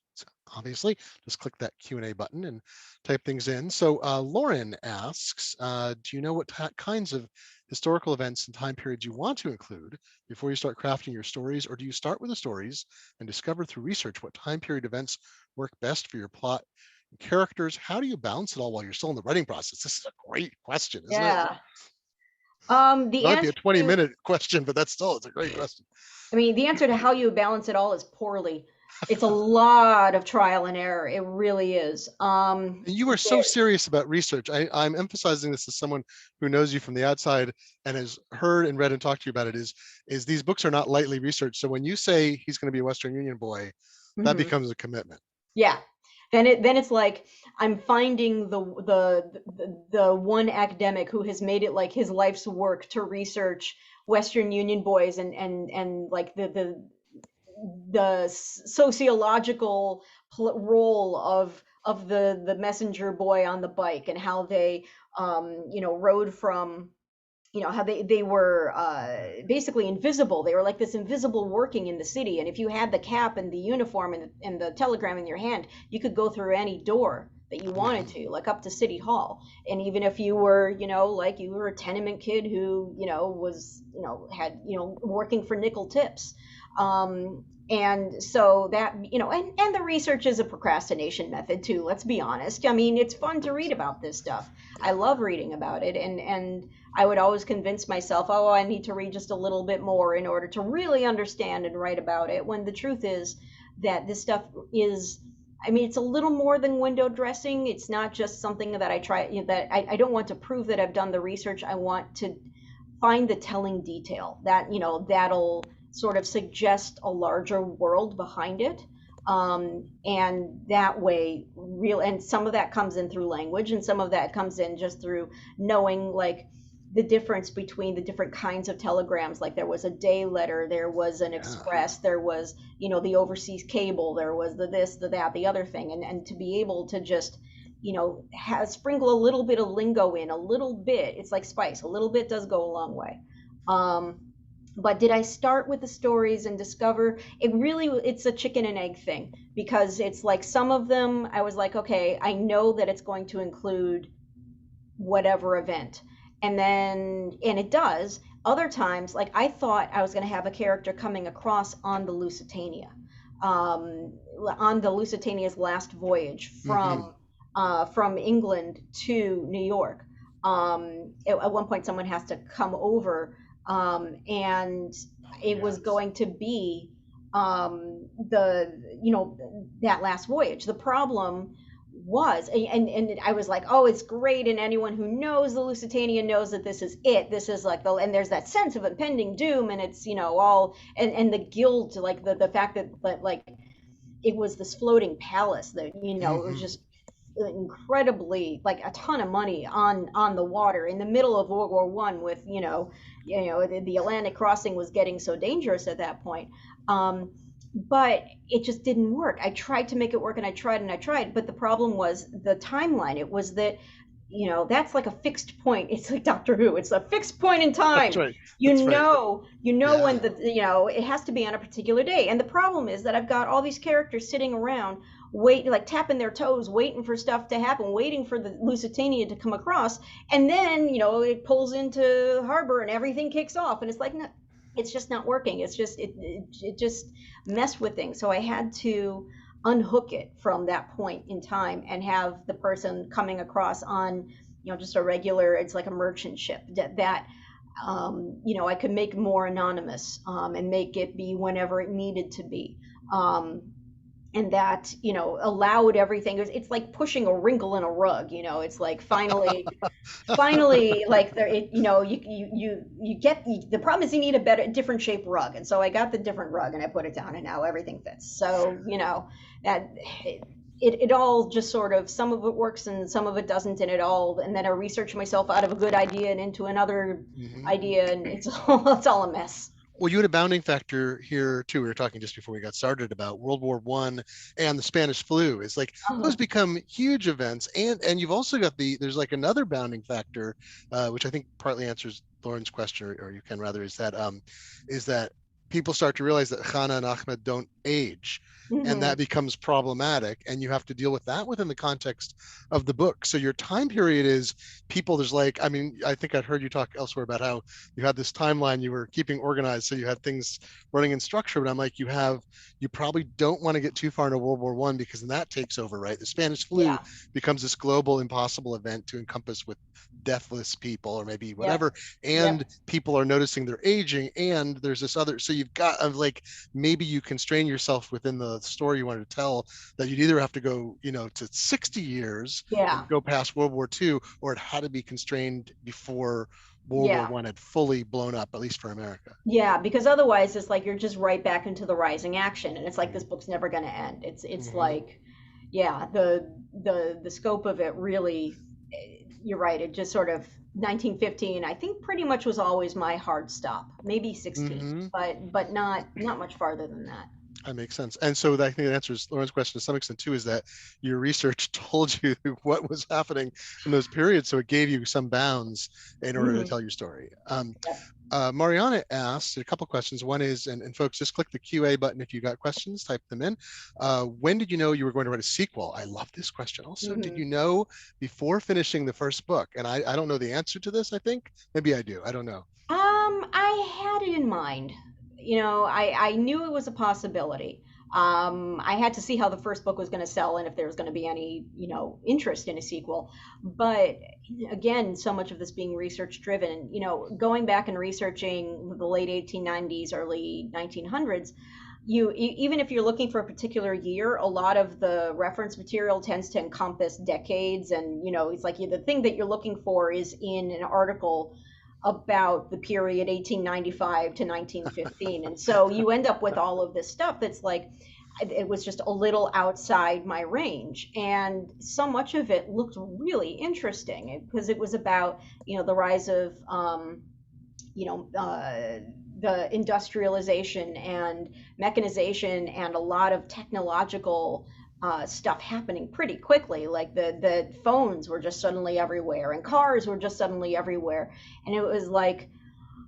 Obviously, just click that Q&A button and type things in. So Lauren asks, do you know what kinds of historical events and time periods you want to include before you start crafting your stories, or do you start with the stories and discover through research what time period events work best for your plot and characters? How do you balance it all while you're still in the writing process? This is a great question, isn't it? Yeah. The Might be a answer 20-minute question, but it's a great question. I mean, the answer to how you balance it all is poorly. It's a lot of trial and error. It really is. And you are so serious about research. I'm emphasizing this as someone who knows you from the outside and has heard and read and talked to you about it, is these books are not lightly researched. So when you say he's going to be a Western Union boy, that Mhm. becomes a commitment. Yeah. Then it's like I'm finding the one academic who has made it like his life's work to research Western Union boys and like the sociological role of the messenger boy on the bike and how they rode from how they were basically invisible. They were like this invisible working in the city, and if you had the cap and the uniform and the telegram in your hand, you could go through any door that you wanted to, like up to City Hall. And even if you were, like you were a tenement kid who, was, had, working for nickel tips. And so that, and the research is a procrastination method too, let's be honest. I mean, it's fun to read about this stuff. I love reading about it. And I would always convince myself, oh, I need to read just a little bit more in order to really understand and write about it. When the truth is that this stuff is, I mean, it's a little more than window dressing. It's not just something that I try, that I don't want to prove that I've done the research. I want to find the telling detail that, that'll sort of suggest a larger world behind it. And that way, and some of that comes in through language, and some of that comes in just through knowing, like, the difference between the different kinds of telegrams. Like there was a day letter, there was an express, there was, the overseas cable, there was the this, the that, the other thing. And to be able to just, sprinkle a little bit of lingo in, a little bit, it's like spice, a little bit does go a long way. But did I start with the stories and discover it's a chicken and egg thing, because it's like some of them I was like, okay, I know that it's going to include whatever event. And it does. Other times, like I thought I was going to have a character coming across on the Lusitania, on the Lusitania's last voyage from England to New York. At one point, someone has to come over, and it was going to be that last voyage. The problem was, and I was like, oh, it's great, and anyone who knows the Lusitania knows that this is it. This is like and there's that sense of impending doom, and it's all and the guilt, like the fact that like it was this floating palace that it was just incredibly, like, a ton of money on the water in the middle of World War One, with the Atlantic crossing was getting so dangerous at that point. But it just didn't work. I tried to make it work, and I tried, but the problem was the timeline. It was that that's like a fixed point. It's like Doctor Who. It's a fixed point in time. That's right. When it has to be on a particular day. And the problem is that I've got all these characters sitting around waiting, like tapping their toes, waiting for stuff to happen, waiting for the Lusitania to come across, and then it pulls into harbor and everything kicks off, and it's like, no, it's just not working. It's just it just messed with things. So I had to unhook it from that point in time and have the person coming across on just a regular, it's like a merchant ship that I could make more anonymous, and make it be whenever it needed to be, and that allowed everything. It's like pushing a wrinkle in a rug. It's like finally like there you get the problem is you need a different shaped rug, and so I got the different rug and I put it down, and now everything fits. So that it all just sort of, some of it works and some of it doesn't, and then I research myself out of a good idea and into another idea, and it's all a mess. Well, you had a bounding factor here too. We were talking just before we got started about World War I and the Spanish flu. It's like those become huge events, and you've also got there's like another bounding factor, which I think partly answers Lauren's question, or you can rather, is that people start to realize that Chana and Ahmed don't age. And Mm-hmm. that becomes problematic, and you have to deal with that within the context of the book. So your time period is people, there's like, I mean, I think I'd heard you talk elsewhere about how you had this timeline you were keeping organized, so you had things running in structure, but I'm like, you probably don't want to get too far into World War I, because then that takes over, right? The Spanish flu Yeah. becomes this global impossible event to encompass with deathless people, or maybe Yep. whatever, and Yep. people are noticing they're aging, and there's this other, so you've got like, maybe you constrain yourself within the story you wanted to tell, that you'd either have to go, to 60 years Yeah. and go past World War II, or it had to be constrained before World Yeah. War I had fully blown up, at least for America. Yeah, because otherwise it's like you're just right back into the rising action, and it's like this book's never going to end. It's Mm-hmm. like, yeah, the scope of it really, you're right. It just sort of 1915, I think, pretty much was always my hard stop. Maybe 16, Mm-hmm. but not much farther than that. That makes sense. And so I think that answers Lauren's question to some extent too, is that your research told you what was happening in those periods, so it gave you some bounds in order to Hmm. tell your story. Yep. Mariana asked a couple questions. One is, and folks, just click the QA button if you got questions, type them in. When did you know you were going to write a sequel? I love this question. Also, did Hmm. you know before finishing the first book? And I don't know the answer to this, I think. Maybe I do. I don't know. I had it in mind. I knew it was a possibility. I had to see how the first book was going to sell and if there was going to be any, interest in a sequel. But again, so much of this being research driven, going back and researching the late 1890s, early 1900s, even if you're looking for a particular year, a lot of the reference material tends to encompass decades, and it's like the thing that you're looking for is in an article about the period 1895 to 1915, and so you end up with all of this stuff that's like, it was just a little outside my range, and so much of it looked really interesting because it was about the rise of you know the industrialization and mechanization and a lot of technological stuff happening pretty quickly. Like the phones were just suddenly everywhere, and cars were just suddenly everywhere, and it was like,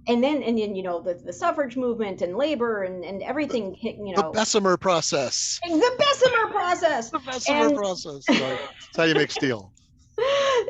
and then the suffrage movement and labor and everything hit, The Bessemer process. the Bessemer process, The Bessemer and process. Sorry. That's how you make steel.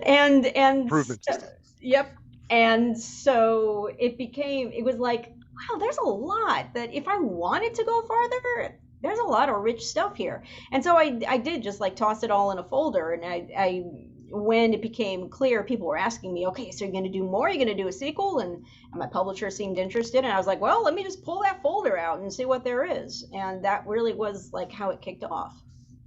and Improvement to steel. yep. And so it was like, wow, there's a lot that if I wanted to go farther, there's a lot of rich stuff here. And so I did just like toss it all in a folder. And I when it became clear, people were asking me, okay, so you're going to do more? You're going to do a sequel? And my publisher seemed interested. And I was like, well, let me just pull that folder out and see what there is. And that really was like how it kicked off.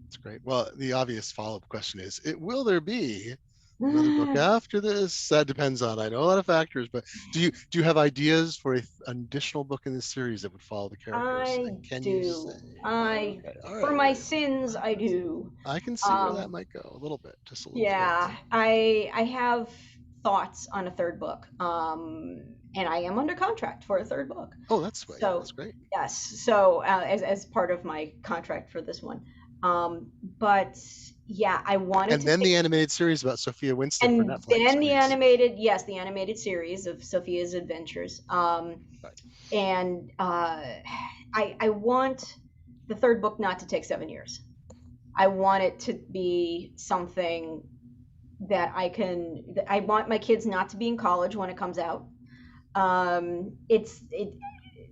That's great. Well, the obvious follow-up question is, will there be another book after this? That depends on, I know, a lot of factors, but do you have ideas for an additional book in this series that would follow the characters? I And can you do. say? I Okay, all For right. my sins, I do. I can see where that might go a little bit, just a little bit. Yeah, I have thoughts on a third book. And I am under contract for a third book. Oh, that's great. So That's great. yes, so as part of my contract for this one. But yeah, I wanted And to then take, the animated series about Sophia Winston for and Netflix. then Please. the animated series of Sophia's adventures. Right. And I want the third book not to take 7 years. I want it to be something that I want my kids not to be in college when it comes out.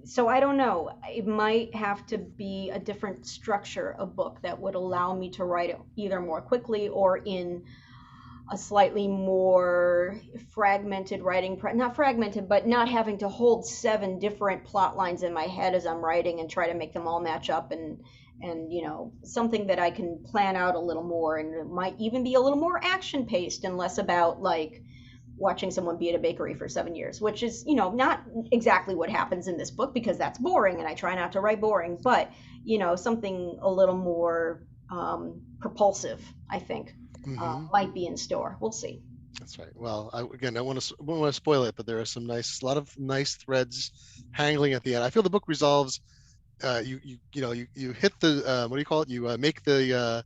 So I don't know. It might have to be a different structure of book that would allow me to write it either more quickly or in a slightly more fragmented writing, not fragmented, but not having to hold 7 different plot lines in my head as I'm writing and try to make them all match up, and something that I can plan out a little more, and it might even be a little more action paced and less about like watching someone be at a bakery for 7 years, which is not exactly what happens in this book because that's boring and I try not to write boring, but something a little more propulsive, I think. Might be in store. We'll see. That's right. Well, again, I won't want to spoil it, but there are a lot of nice threads hanging at the end. I feel the book resolves. You hit the what do you call it? You make the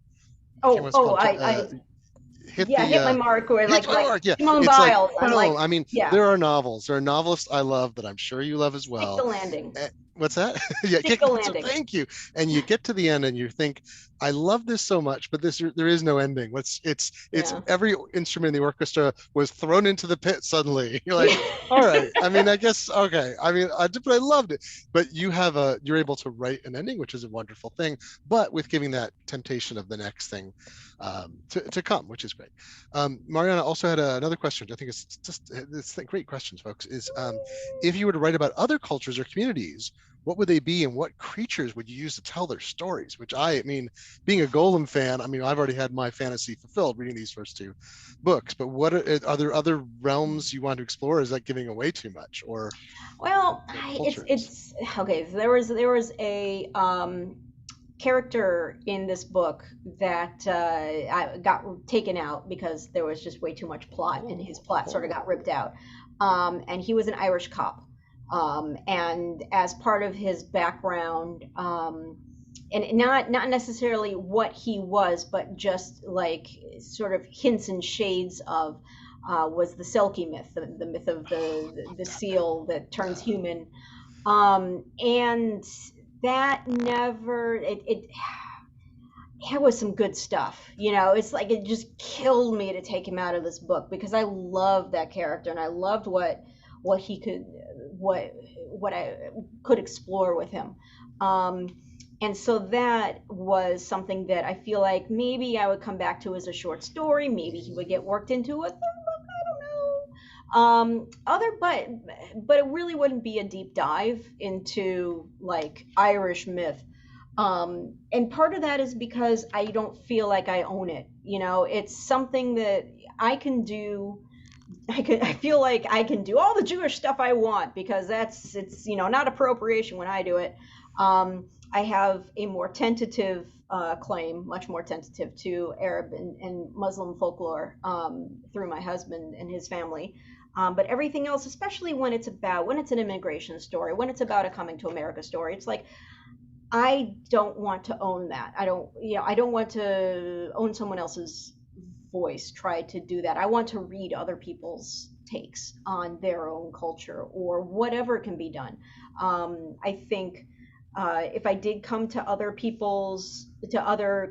hit hit my mark, or hit my mark. Yeah, Simone it's like Biles. I'm like, I mean, yeah, there are novelists I love that I'm sure you love as stick well. the landing. What's that? Yeah, Stick the so landing. thank you. And you get to the end and you think, I love this so much, but there is no ending. It's Yeah. every instrument in the orchestra was thrown into the pit suddenly. You're like, all right. I mean, I guess okay. I mean, but I loved it. But you're able to write an ending, which is a wonderful thing. But with giving that temptation of the next thing to come, which is great. Mariana also had another question. I think it's great questions, folks. Is if you were to write about other cultures or communities, what would they be and what creatures would you use to tell their stories? Which I mean, being a Golem fan, I mean, I've already had my fantasy fulfilled reading these first two books, but what are there other realms you want to explore? Is that giving away too much, or Well, cultures? it's okay. There was a character in this book that I got taken out because there was just way too much plot, and his plot sort of got ripped out. And he was an Irish cop. And as part of his background, and not necessarily what he was, but just like sort of hints and shades of, was the Selkie myth, the myth of the seal that turns human. And that never it was some good stuff. It's like it just killed me to take him out of this book because I loved that character and I loved what he could what I could explore with him. And so that was something that I feel like maybe I would come back to as a short story. Maybe he would get worked into a third book. I don't know. But it really wouldn't be a deep dive into like Irish myth. And part of that is because I don't feel like I own it. It's something that I can do. I feel like I can do all the Jewish stuff I want because it's not appropriation when I do it. I have a more tentative claim, much more tentative to Arab and Muslim folklore through my husband and his family. But everything else, especially when it's an immigration story, when it's about a coming to America story, it's like I don't want to own that. I don't want to own someone else's voice, try to do that. I want to read other people's takes on their own culture or whatever can be done. I think if I did come to other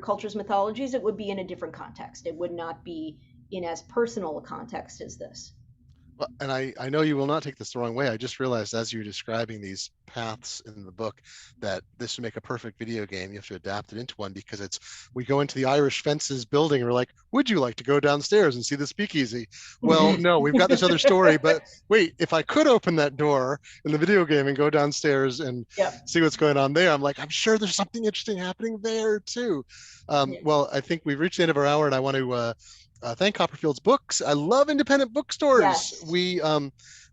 cultures' mythologies, it would be in a different context. It would not be in as personal a context as this. Well, and I know you will not take this the wrong way. I just realized as you were describing these paths in the book that this would make a perfect video game. You have to adapt it into one because we go into the Irish Fences building and we're like, would you like to go downstairs and see the speakeasy? Well, no, we've got this other story, but wait, if I could open that door in the video game and go downstairs and see what's going on there, I'm like, I'm sure there's something interesting happening there too. Well, I think we've reached the end of our hour and I want to thank Copperfield's Books. I love independent bookstores. Yes.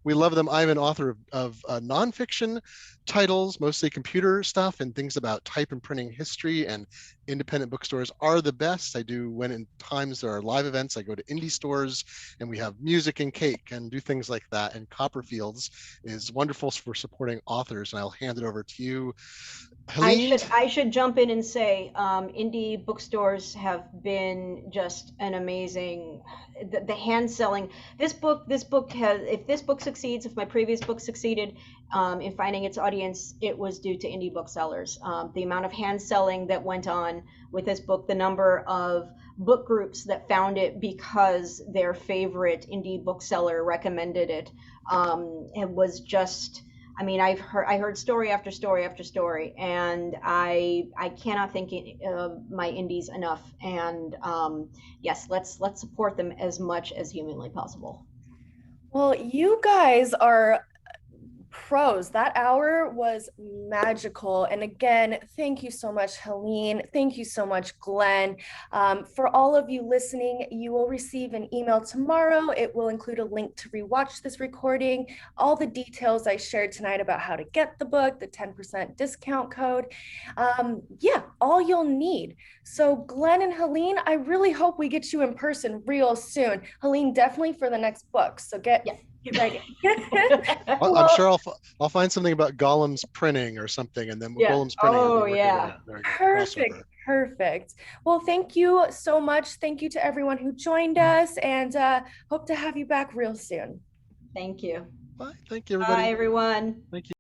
We love them. I'm an author of nonfiction titles, mostly computer stuff and things about type and printing history, and independent bookstores are the best. I do, when in times there are live events, I go to indie stores and we have music and cake and do things like that. And Copperfield's is wonderful for supporting authors. And I'll hand it over to you, Helene. I should jump in and say indie bookstores have been just an amazing the hand selling. This book has, if this book succeeds, if my previous book succeeded in finding its audience, it was due to indie booksellers. The amount of hand selling that went on with this book, the number of book groups that found it because their favorite indie bookseller recommended it, it was just, I mean, I heard story after story after story, and I cannot thank my indies enough. And yes, let's support them as much as humanly possible. Well, you guys are pros. That hour was magical. And again, thank you so much, Helene. Thank you so much, Glenn. For all of you listening, you will receive an email tomorrow. It will include a link to rewatch this recording, all the details I shared tonight about how to get the book, the 10% discount code. Yeah, all you'll need. So Glenn and Helene, I really hope we get you in person real soon. Helene, definitely for the next book. So get ready. Well, I'm sure I'll find something about Golem's printing or something, and then Golem's printing. Oh yeah, perfect. Well, thank you so much. Thank you to everyone who joined us, and hope to have you back real soon. Thank you. Bye. Thank you, everybody. Bye, everyone. Thank you.